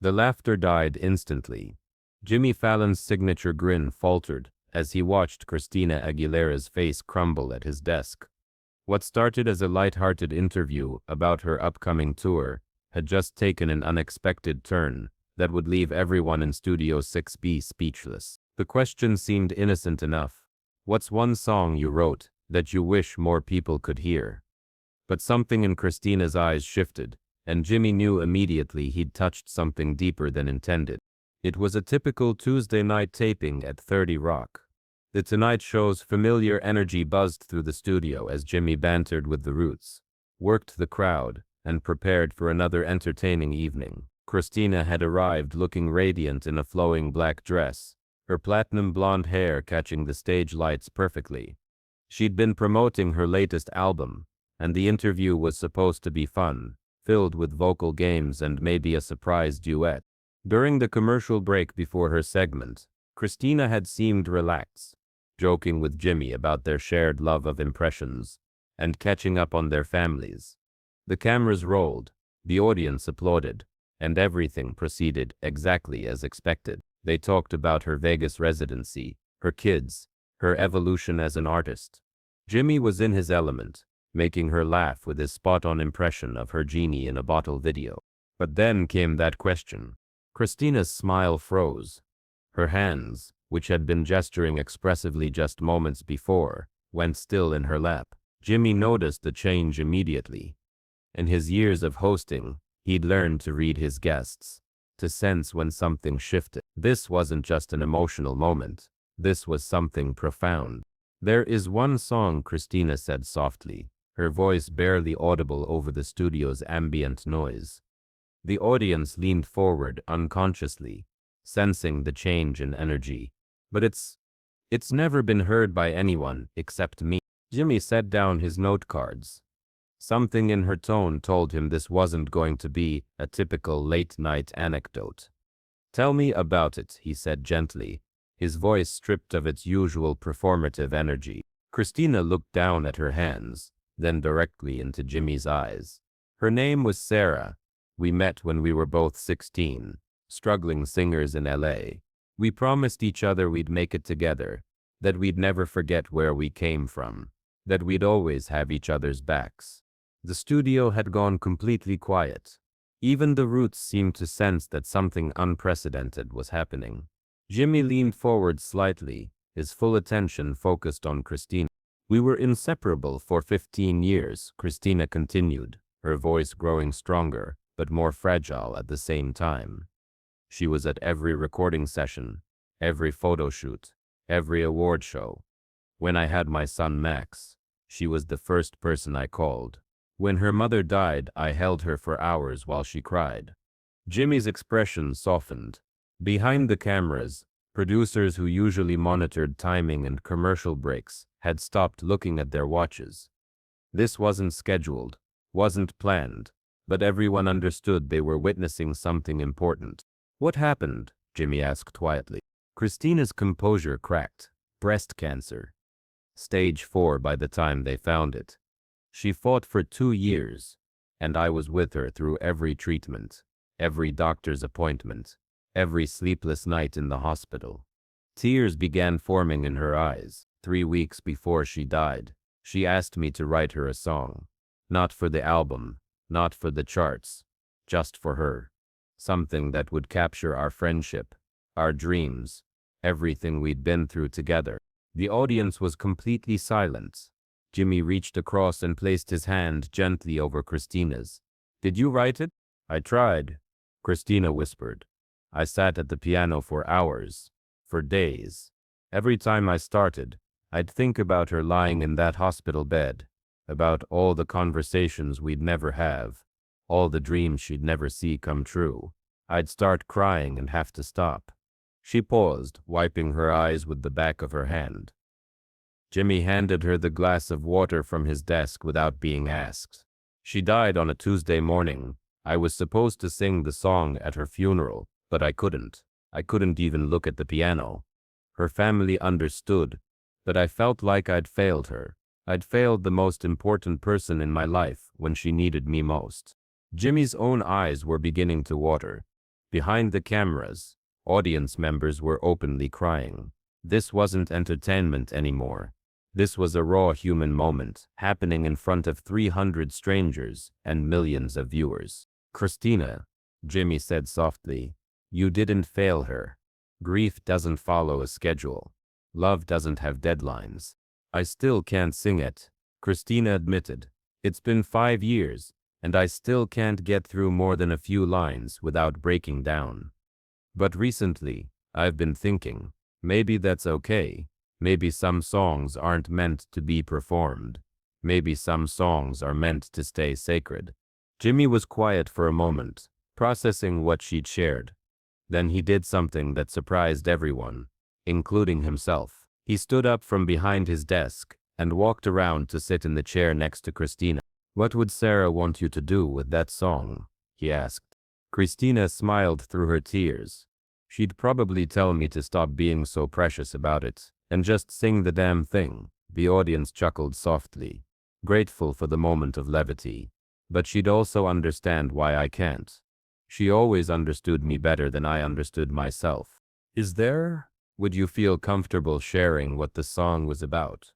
The laughter died instantly. Jimmy Fallon's signature grin faltered as he watched Christina Aguilera's face crumble at his desk. What started as a light-hearted interview about her upcoming tour had just taken an unexpected turn that would leave everyone in Studio 6B speechless. The question seemed innocent enough. What's one song you wrote that you wish more people could hear? But something in Christina's eyes shifted, and Jimmy knew immediately he'd touched something deeper than intended. It was a typical Tuesday night taping at 30 Rock. The Tonight Show's familiar energy buzzed through the studio as Jimmy bantered with the Roots, worked the crowd, and prepared for another entertaining evening. Christina had arrived looking radiant in a flowing black dress, her platinum blonde hair catching the stage lights perfectly. She'd been promoting her latest album, and the interview was supposed to be fun, filled with vocal games and maybe a surprise duet. During the commercial break before her segment, Christina had seemed relaxed, joking with Jimmy about their shared love of impressions and catching up on their families. The cameras rolled, the audience applauded, and everything proceeded exactly as expected. They talked about her Vegas residency, her kids, her evolution as an artist. Jimmy was in his element, making her laugh with his spot-on impression of her genie in a bottle video. But then came that question. Christina's smile froze. Her hands, which had been gesturing expressively just moments before, went still in her lap. Jimmy noticed the change immediately. In his years of hosting, he'd learned to read his guests, to sense when something shifted. This wasn't just an emotional moment. This was something profound. "There is one song," Christina said softly, her voice barely audible over the studio's ambient noise. The audience leaned forward unconsciously, sensing the change in energy. "But it's never been heard by anyone except me." Jimmy set down his note cards. Something in her tone told him this wasn't going to be a typical late-night anecdote. "Tell me about it," he said gently, his voice stripped of its usual performative energy. Christina looked down at her hands, then directly into Jimmy's eyes. "Her name was Sarah. We met when we were both 16, struggling singers in LA. We promised each other we'd make it together, that we'd never forget where we came from, that we'd always have each other's backs." The studio had gone completely quiet. Even the Roots seemed to sense that something unprecedented was happening. Jimmy leaned forward slightly, his full attention focused on Christina. "We were inseparable for 15 years, Christina continued, her voice growing stronger, but more fragile at the same time. She was at every recording session, every photo shoot, every award show. When I had my son Max, she was the first person I called. When her mother died, I held her for hours while she cried." Jimmy's expression softened. Behind the cameras, producers who usually monitored timing and commercial breaks had stopped looking at their watches. This wasn't scheduled, wasn't planned, but everyone understood they were witnessing something important. "What happened?" Jimmy asked quietly. Christina's composure cracked. "Breast cancer. Stage 4 by the time they found it. She fought for 2 years, and I was with her through every treatment, every doctor's appointment, every sleepless night in the hospital." Tears began forming in her eyes. 3 weeks before she died, she asked me to write her a song. Not for the album, not for the charts, just for her. Something that would capture our friendship, our dreams, everything we'd been through together. The audience was completely silent. Jimmy reached across and placed his hand gently over Christina's. "Did you write it?" "I tried," Christina whispered. "I sat at the piano for hours, for days. Every time I started, I'd think about her lying in that hospital bed, about all the conversations we'd never have, all the dreams she'd never see come true. I'd start crying and have to stop." She paused, wiping her eyes with the back of her hand. Jimmy handed her the glass of water from his desk without being asked. "She died on a Tuesday morning. I was supposed to sing the song at her funeral, but I couldn't. I couldn't even look at the piano. Her family understood, but I felt like I'd failed her. I'd failed the most important person in my life when she needed me most." Jimmy's own eyes were beginning to water. Behind the cameras, audience members were openly crying. This wasn't entertainment anymore. This was a raw human moment, happening in front of 300 strangers and millions of viewers. Christina, Jimmy said softly, you didn't fail her. Grief doesn't follow a schedule. Love doesn't have deadlines. I still can't sing it, Christina admitted. It's been 5 years, and I still can't get through more than a few lines without breaking down. But recently, I've been thinking, maybe that's okay. Maybe some songs aren't meant to be performed. Maybe some songs are meant to stay sacred. Jimmy was quiet for a moment, processing what she'd shared. Then he did something that surprised everyone, including himself. He stood up from behind his desk and walked around to sit in the chair next to Christina. What would Sarah want you to do with that song? He asked. Christina smiled through her tears. She'd probably tell me to stop being so precious about it and just sing the damn thing. The audience chuckled softly, grateful for the moment of levity. But she'd also understand why I can't. She always understood me better than I understood myself. Would you feel comfortable sharing what the song was about?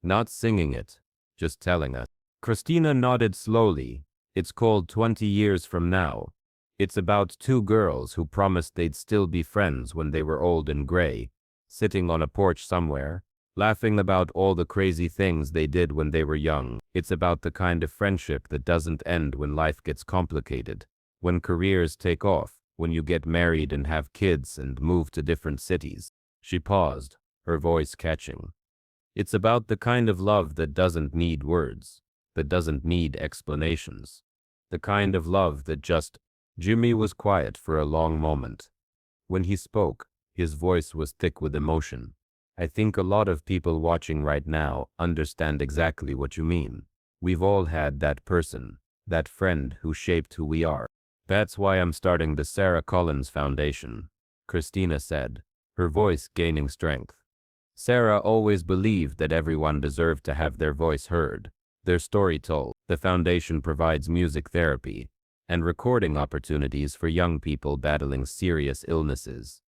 Not singing it, just telling us. Christina nodded slowly. It's called 20 Years From Now. It's about two girls who promised they'd still be friends when they were old and gray, sitting on a porch somewhere, laughing about all the crazy things they did when they were young. It's about the kind of friendship that doesn't end when life gets complicated, when careers take off, when you get married and have kids and move to different cities. She paused, her voice catching. It's about the kind of love that doesn't need words, that doesn't need explanations. The kind of love that just... Jimmy was quiet for a long moment. When he spoke, his voice was thick with emotion. I think a lot of people watching right now understand exactly what you mean. We've all had that person, that friend who shaped who we are. That's why I'm starting the Sarah Collins Foundation, Christina said, her voice gaining strength. Sarah always believed that everyone deserved to have their voice heard, their story told. The foundation provides music therapy and recording opportunities for young people battling serious illnesses.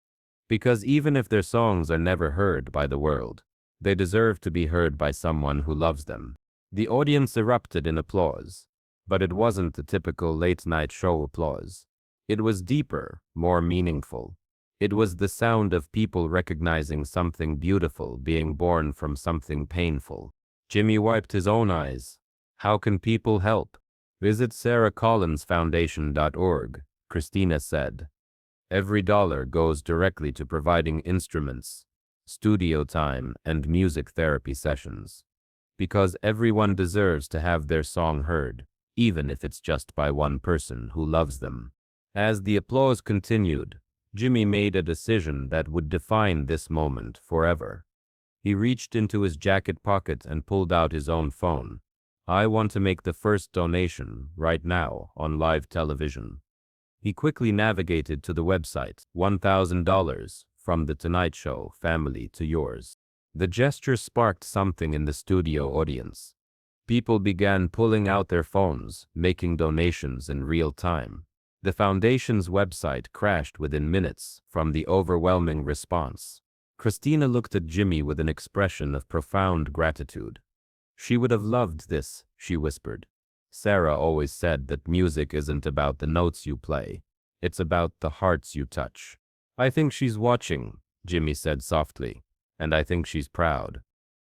Because even if their songs are never heard by the world, they deserve to be heard by someone who loves them. The audience erupted in applause, but it wasn't the typical late-night show applause. It was deeper, more meaningful. It was the sound of people recognizing something beautiful being born from something painful. Jimmy wiped his own eyes. How can people help? Visit sarahcollinsfoundation.org, Christina said. Every dollar goes directly to providing instruments, studio time, and music therapy sessions. Because everyone deserves to have their song heard, even if it's just by one person who loves them. As the applause continued, Jimmy made a decision that would define this moment forever. He reached into his jacket pocket and pulled out his own phone. I want to make the first donation right now on live television. He quickly navigated to the website. $1,000 from The Tonight Show family to yours. The gesture sparked something in the studio audience. People began pulling out their phones, making donations in real time. The foundation's website crashed within minutes from the overwhelming response. Christina looked at Jimmy with an expression of profound gratitude. She would have loved this, she whispered. Sarah always said that music isn't about the notes you play. It's about the hearts you touch. I think she's watching, Jimmy said softly, and I think she's proud.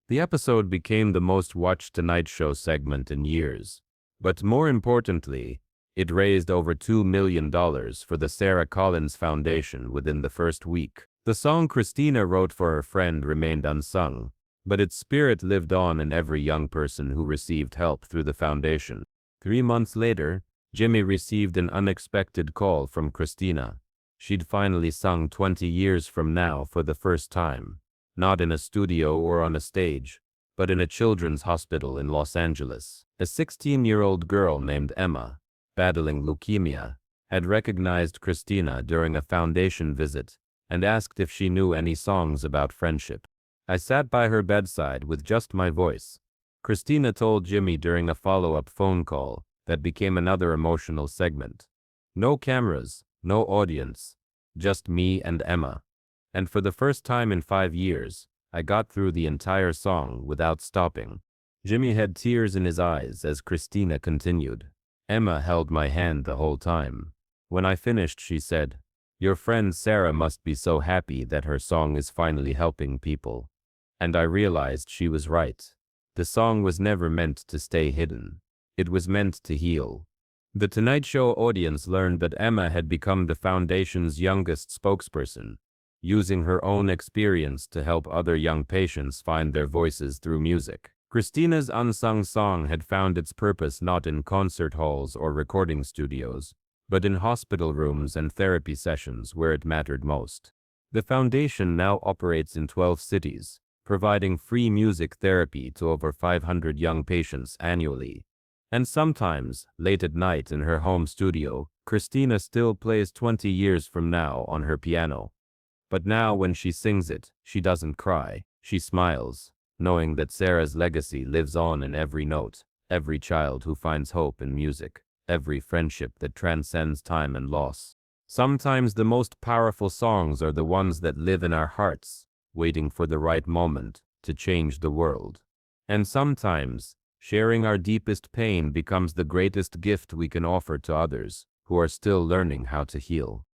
The episode became the most watched Tonight Show segment in years. But more importantly, it raised over $2 million for the Sarah Collins Foundation within the first week. The song Christina wrote for her friend remained unsung, but its spirit lived on in every young person who received help through the foundation. 3 months later, Jimmy received an unexpected call from Christina. She'd finally sung 20 Years From Now for the first time, not in a studio or on a stage, but in a children's hospital in Los Angeles. A 16-year-old girl named Emma, battling leukemia, had recognized Christina during a foundation visit and asked if she knew any songs about friendship. I sat by her bedside with just my voice, Christina told Jimmy during a follow-up phone call that became another emotional segment. No cameras, No audience. Just me and Emma. And for the first time in 5 years, I got through the entire song without stopping. Jimmy had tears in his eyes as Christina continued. Emma held my hand the whole time. When I finished, she said, "Your friend Sarah must be so happy that her song is finally helping people." And I realized she was right. The song was never meant to stay hidden. It was meant to heal. The Tonight Show audience learned that Emma had become the foundation's youngest spokesperson, using her own experience to help other young patients find their voices through music. Christina's unsung song had found its purpose not in concert halls or recording studios, but in hospital rooms and therapy sessions where it mattered most. The foundation now operates in 12 cities, providing free music therapy to over 500 young patients annually. And sometimes, late at night in her home studio, Christina still plays 20 years from now on her piano. But now when she sings it, she doesn't cry, she smiles, knowing that Sarah's legacy lives on in every note, every child who finds hope in music, every friendship that transcends time and loss. Sometimes the most powerful songs are the ones that live in our hearts, waiting for the right moment to change the world. And sometimes, sharing our deepest pain becomes the greatest gift we can offer to others who are still learning how to heal.